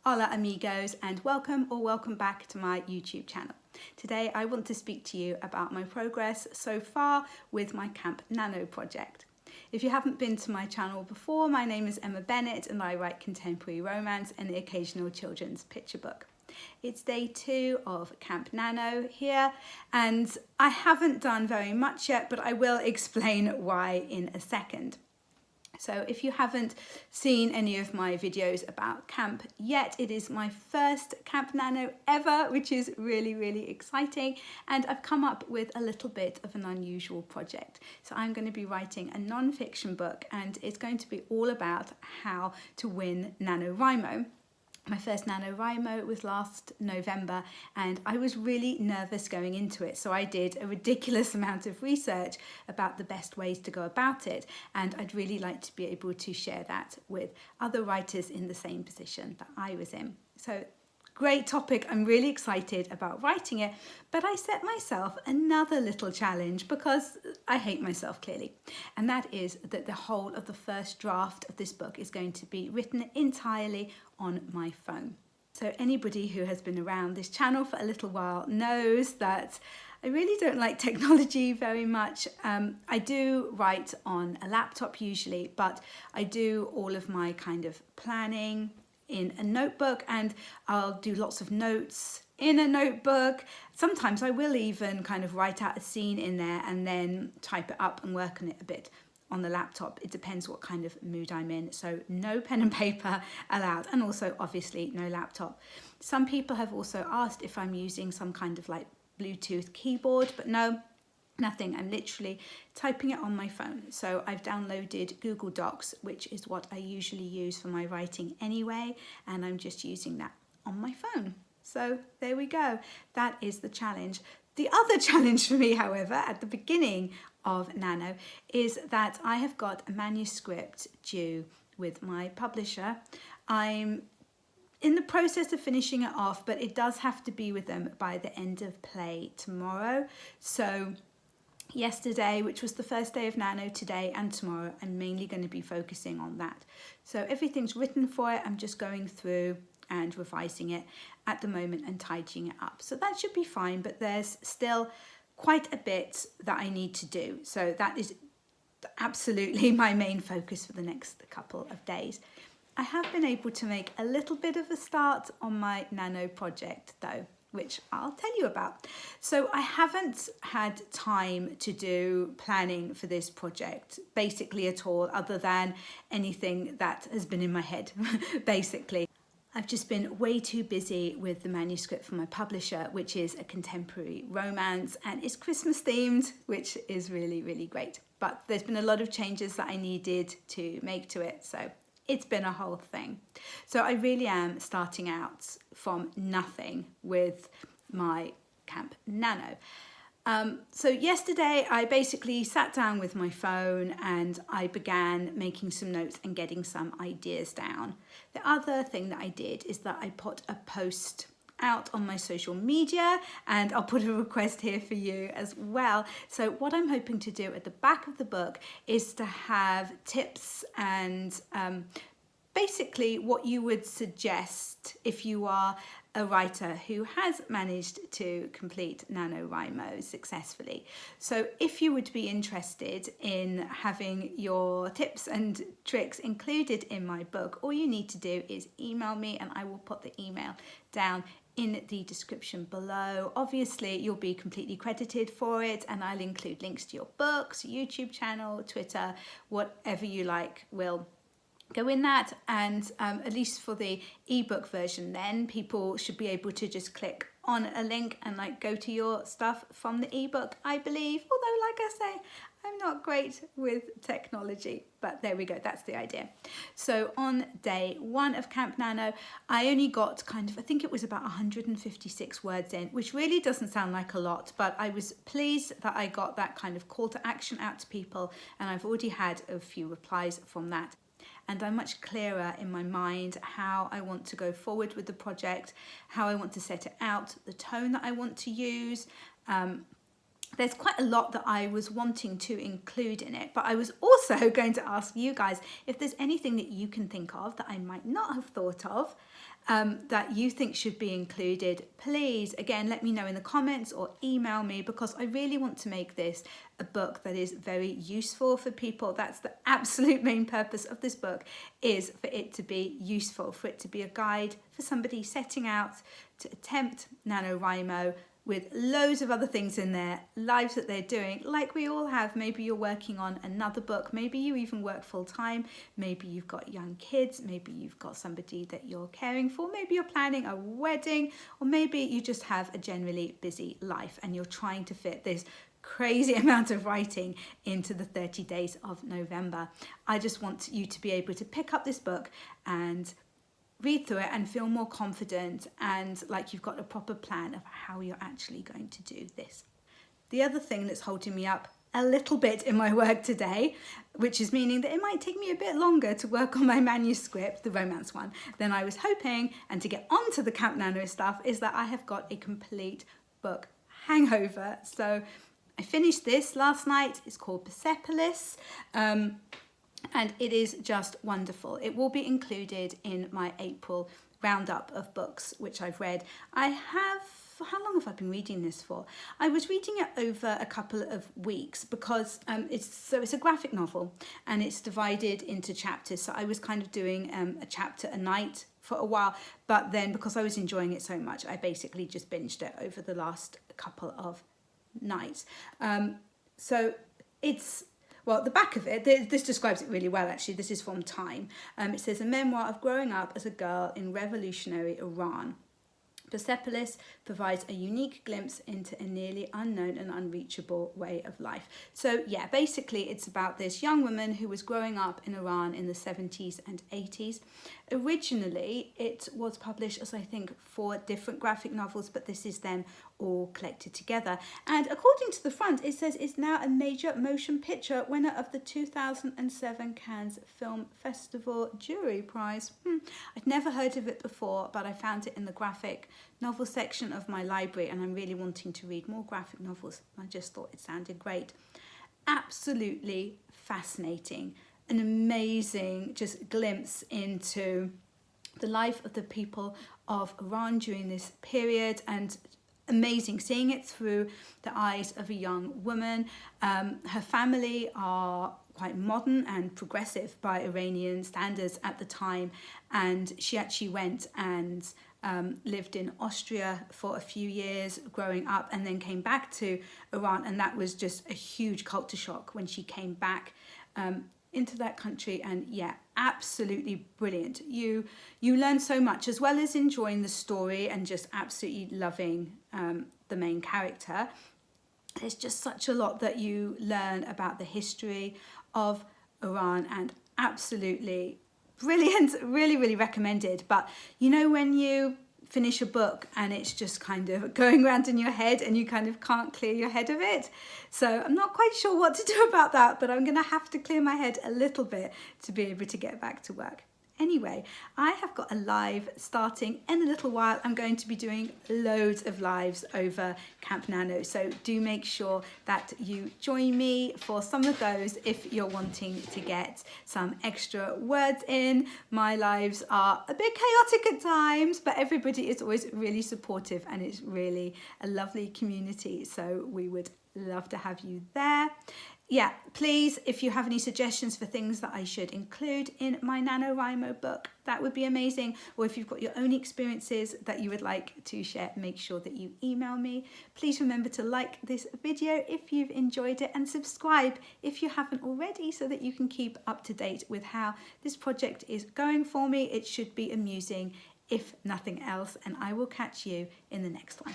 Hola amigos, and welcome back to my YouTube channel. Today I want to speak to you about my progress so far with my Camp NaNo project. If you haven't been to my channel before, my name is Emma Bennet and I write contemporary romance and the occasional children's picture book. It's day 2 of Camp NaNo here, and I haven't done very much yet, but I will explain why in a second. So if you haven't seen any of my videos about camp yet, it is my first Camp NaNo ever, which is really exciting. And I've come up with a little bit of an unusual project. So I'm going to be writing a non-fiction book, and it's going to be all about how to win NaNoWriMo. My first NaNoWriMo was last November and I was really nervous going into it, so I did a ridiculous amount of research about the best ways to go about it, and I'd really like to be able to share that with other writers in the same position that I was in. So great topic, I'm really excited about writing it, but I set myself another little challenge because I hate myself clearly, and that is that the whole of the first draft of this book is going to be written entirely on my phone. So anybody who has been around this channel for a little while knows that I really don't like technology very much. I do write on a laptop usually, but I do all of my kind of planning in a notebook, and I'll do lots of notes in a notebook. Sometimes I will even kind of write out a scene in there and then type it up and work on it a bit on the laptop. It depends what kind of mood I'm in. So no pen and paper allowed, and also obviously no laptop. Some people have also asked if I'm using some kind of like Bluetooth keyboard, but no, nothing. I'm literally typing it on my phone. So I've downloaded Google Docs, which is what I usually use for my writing anyway, and I'm just using that on my phone. So there we go. That is the challenge. The other challenge for me, however, at the beginning of Nano is that I have got a manuscript due with my publisher. I'm in the process of finishing it off, but it does have to be with them by the end of play tomorrow. So yesterday, which was the first day of Nano, today and tomorrow, I'm mainly going to be focusing on that. So everything's written for it. I'm just going through and revising it at the moment and tidying it up. So that should be fine, but there's still quite a bit that I need to do. So that is absolutely my main focus for the next couple of days. I have been able to make a little bit of a start on my Nano project though, which I'll tell you about. So I haven't had time to do planning for this project basically at all, other than anything that has been in my head basically. I've just been way too busy with the manuscript for my publisher, which is a contemporary romance and it's Christmas themed, which is really great. But there's been a lot of changes that I needed to make to it, so it's been a whole thing. So I really am starting out from nothing with my Camp NaNo. So yesterday I basically sat down with my phone and I began making some notes and getting some ideas down. The other thing that I did is that I put a post out on my social media, and I'll put a request here for you as well. So what I'm hoping to do at the back of the book is to have tips and basically what you would suggest if you are a writer who has managed to complete NaNoWriMo successfully. So if you would be interested in having your tips and tricks included in my book, all you need to do is email me and I will put the email down in the description below. Obviously you'll be completely credited for it, and I'll include links to your books, YouTube channel, Twitter, whatever you like will go in that. And at least for the ebook version, then people should be able to just click on a link and like go to your stuff from the ebook, I believe. Although, like I say, I'm not great with technology, but there we go, that's the idea. So on day 1 of Camp NaNo, I only got kind of, I think it was about 156 words in, which really doesn't sound like a lot, but I was pleased that I got that kind of call to action out to people, and I've already had a few replies from that. And I'm much clearer in my mind how I want to go forward with the project, how I want to set it out, the tone that I want to use, there's quite a lot that I was wanting to include in it, but I was also going to ask you guys if there's anything that you can think of that I might not have thought of that you think should be included. Please, again, let me know in the comments or email me, because I really want to make this a book that is very useful for people. That's the absolute main purpose of this book, is for it to be useful, for it to be a guide for somebody setting out to attempt NaNoWriMo, with loads of other things in their lives that they're doing, like we all have. Maybe you're working on another book, maybe you even work full time, maybe you've got young kids, maybe you've got somebody that you're caring for, maybe you're planning a wedding, or maybe you just have a generally busy life and you're trying to fit this crazy amount of writing into the 30 days of November. I just want you to be able to pick up this book and read through it and feel more confident and like you've got a proper plan of how you're actually going to do this. The other thing that's holding me up a little bit in my work today, which is meaning that it might take me a bit longer to work on my manuscript, the romance one, than I was hoping, and to get onto the Camp Nano stuff, is that I have got a complete book hangover. So I finished this last night. It's called Persepolis. And it is just wonderful. It will be included in my April roundup of books which I've read. How long have I been reading this for? I was reading it over a couple of weeks, because it's a graphic novel and it's divided into chapters. So I was kind of doing a chapter a night for a while, but then because I was enjoying it so much, I basically just binged it over the last couple of nights. So it's, well, the back of it, this describes it really well, actually. This is from Time. It says, a memoir of growing up as a girl in revolutionary Iran. Persepolis provides a unique glimpse into a nearly unknown and unreachable way of life. So yeah, basically it's about this young woman who was growing up in Iran in the 70s and 80s. Originally, it was published as, I think, 4 different graphic novels, but this is them all collected together. And according to the front, it says it's now a major motion picture winner of the 2007 Cannes Film Festival Jury Prize. I'd never heard of it before, but I found it in the graphic novel section of my library, and I'm really wanting to read more graphic novels. I just thought it sounded great. Absolutely fascinating. An amazing just glimpse into the life of the people of Iran during this period, and amazing seeing it through the eyes of a young woman. Her family are quite modern and progressive by Iranian standards at the time, and she actually went and lived in Austria for a few years growing up, and then came back to Iran, and that was just a huge culture shock when she came back into that country. And yeah, absolutely brilliant. You learn so much, as well as enjoying the story and just absolutely loving the main character. There's just such a lot that you learn about the history of Iran, and absolutely brilliant. Really, really recommended. But you know, when you finish a book and it's just kind of going around in your head and you kind of can't clear your head of it. So I'm not quite sure what to do about that, but I'm going to have to clear my head a little bit to be able to get back to work. Anyway, I have got a live starting in a little while. I'm going to be doing loads of lives over Camp Nano, so do make sure that you join me for some of those if you're wanting to get some extra words in. My lives are a bit chaotic at times, but everybody is always really supportive, and it's really a lovely community, so we would love to have you there. Yeah, please, if you have any suggestions for things that I should include in my NaNoWriMo book, that would be amazing. Or if you've got your own experiences that you would like to share, make sure that you email me. Please remember to like this video if you've enjoyed it, and subscribe if you haven't already, so that you can keep up to date with how this project is going for me. It should be amusing, if nothing else, and I will catch you in the next one.